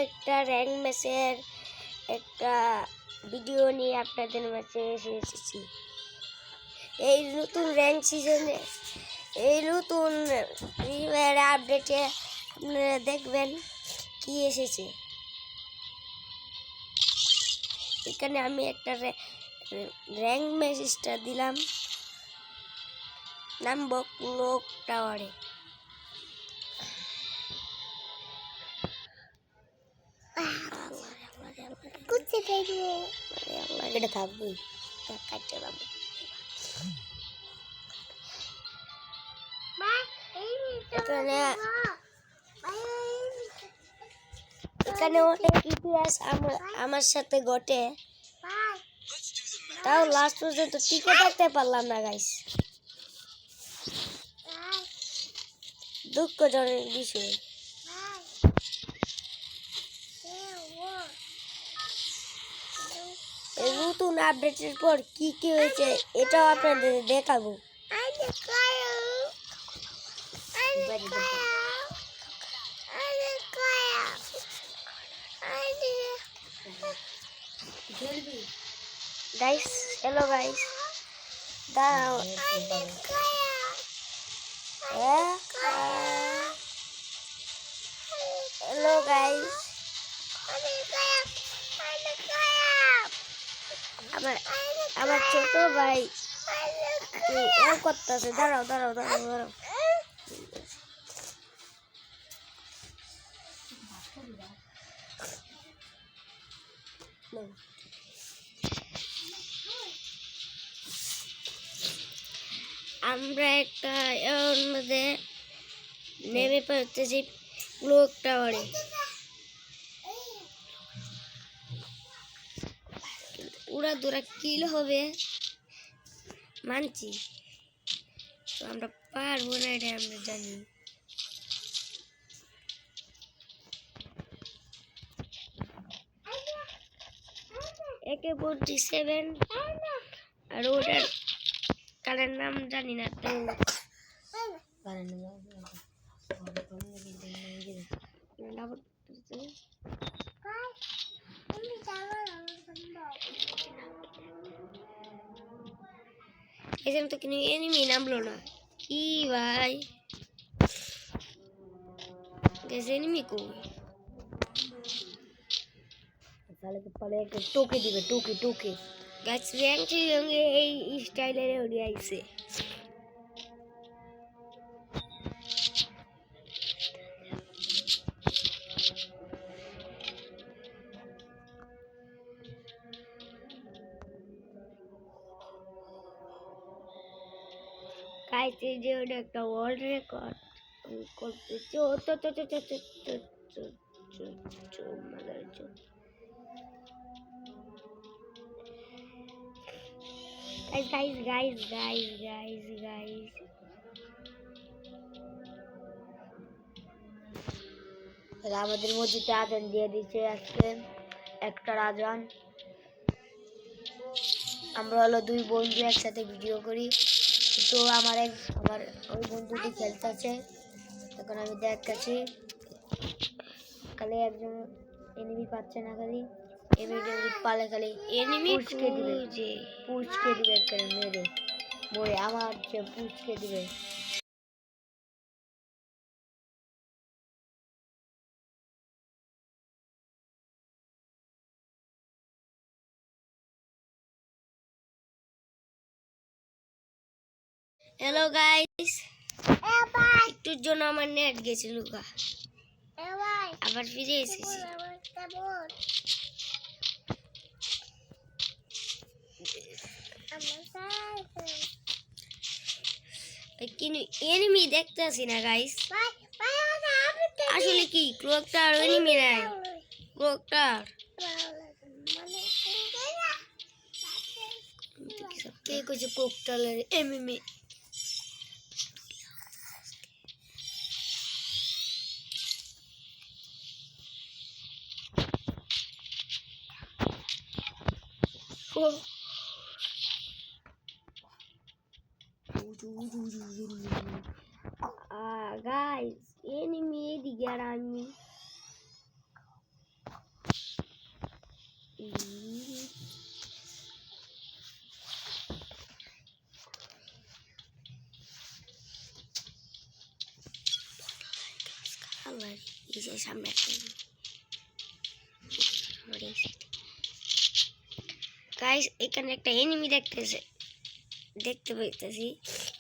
একটা র্যাঙ্ক ম্যাচের একটা ভিডিও নিয়ে আপনাদের মাঝে এসেছি। এই নতুন র্যাঙ্ক সিজনে এই নতুন ফ্রি ফায়ার আপডেটে আপনারা দেখবেন কি এসেছে। এখানে আমি একটা র্যাঙ্ক মেসেজটা দিলাম, নামবো ক্লক টাওয়ারে। এটা থাকবই, কাটতে পারবো। এখানে অনেক ইতিহাস আমার সাথে ঘটে, তাও লাস্ট পর্যন্ত টিকে থাকতে পারলাম না গাইস, দুঃখজনক বিষয়। এই নতুন আপডেটের পর কি কি হয়েছে এটাও আপনাদের দেখাবো। গাইস, হ্যালো গাইস, দাঁড়াও। হ্যালো গাইস, আমার ছোট ভাই করতেছে। দাঁড়াও দাঁড়াও দাঁড়াও দাঁড়াও। আমরা একটা এর মধ্যে নেমে পড়তেছি ক্লক টাওয়ারে। উড়া দুরা কিল হবে মানছি, তো আমরা পারবো না, এটা আমরা জানি। AK-47 আর ওটার কারের নাম জানি না, তো এখানে তো কিন্তু এনিমি নামলো না। কি ভাই, এনিমি কই? তাহলে তো পালে একটা টোকে দিবে, টোকে টোকে। গাছ র্যাঙ্ক এই স্টাইলের ওড়ি আইছে। গাইস, এই যে ওটা একটা ওয়ার্ল্ড রেকর্ড করতেছে। ও তো তো তো তো তো তো মাদার চোদ। Guys guys guys guys guys, আমাদের মসজিদে আজান দিয়ে দিচ্ছে আজকে, একটা আজান। আমরা হলো দুই বন্ধু একসাথে ভিডিও করি, তো আমার ওই বন্ধুটি খেলতেছে, তখন আমি দেখাচ্ছি। খালি একজন এনিমি পাচ্ছে না, খালি এনিমি পালে খালি এনিমি পুচকে দিবে করে মেরে মরে, আমার যে পুচকে দিবে। হ্যালো গাইস, একটুর জন্য আমার নেট গেছিল, আবার ফিরে এসেছি। কিন্তু এনিমি দেখতেছি না গাইস, আসলে কি ক্লকটার এনিমি নাই, ক্লকটার কে কইছে ক্লকটার এনিমি? গাইস, এনিমি এদিকে আর আমি সামনে একটা গাইস এখানে একটা এনিমি দেখতে পাইতেছি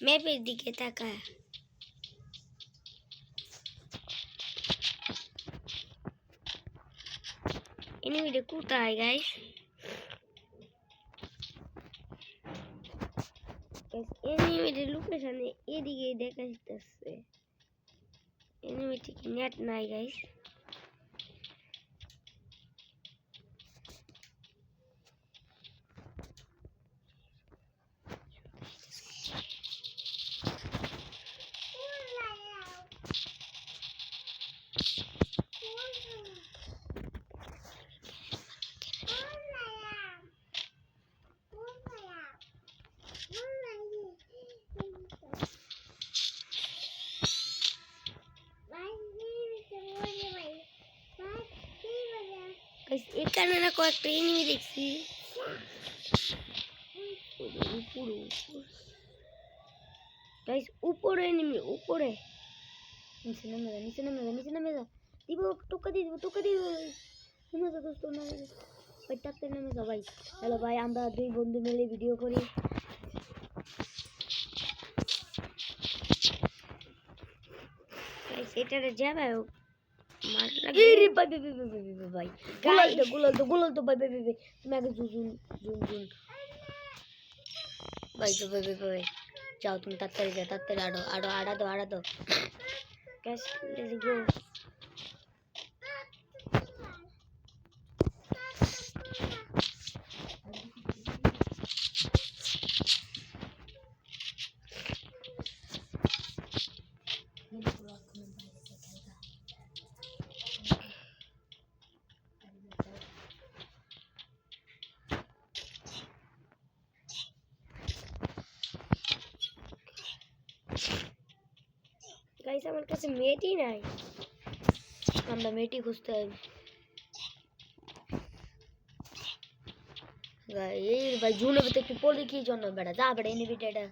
ম্যাপের দিকে তাকা এনিমিটা কোথায় গাইস এনিমিটার লোকেশনে এদিকে দেখা যাচ্ছে এনিমিটি কি নেট নাই গাইস এখানে না কয়েকটা এনিমি দেখছি উপরে এনিমি উপরে নিচে নেমে যা দিব টোকা দিয়ে দিব নেমে যা দোস্ত নেমে যা ভাই তাতে নেমে যা ভাই হ্যালো ভাই আমরা দুই বন্ধু মিলে ভিডিও করি এটারে যাবে ভাই গোলাল তো ভাই তুমি আগে জুন ভাই তো ভাই যাও তুমি তাড়াতাড়ি আড়া দাও ক্যাশ লেটস গো গাইস আমার কাছে মেটি নাই আমরা মেটি খুঁজতে হবে গাইস ভাই জুনে তো একটু পড়ে কি জন্য বেটা যা বেটা এনিমিটা এটা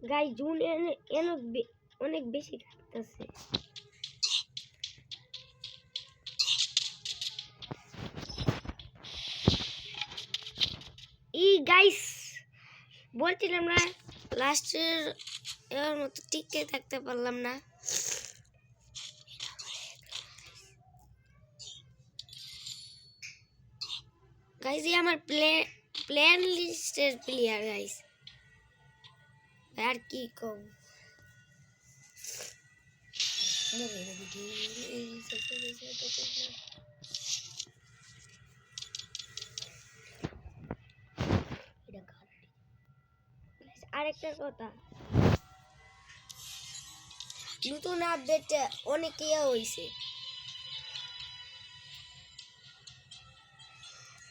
গাইস জুন অনেক বেশি কাটতেছে গাইস বলছিলাম না লাস্টের এর মতো টিকে থাকতে পারলাম না গাইস এই আমার প্লেন লিস্টের প্লেয়ার গাইস আর কি কম আরেকটা কথা নতুন আপডেট অনেক ইয়ে হয়েছে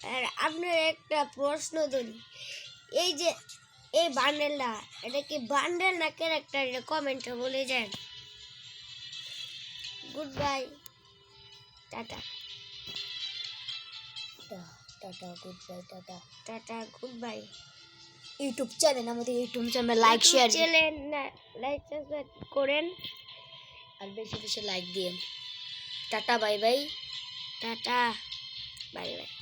আর আপনার একটা প্রশ্ন ধরি এই যে এই বান্ডেলটা এটা কি বান্ডেল না ক্যারেক্টার এটা কমেন্টে বলে যান গুড বাই টাটা টাটা গুড বাই ইউটিউব চ্যানেল আমাদের YouTube channel like share like subscribe করেন আর বেশি বেশি লাইক দিন টাটা বাই বাই টাটা বাই বাই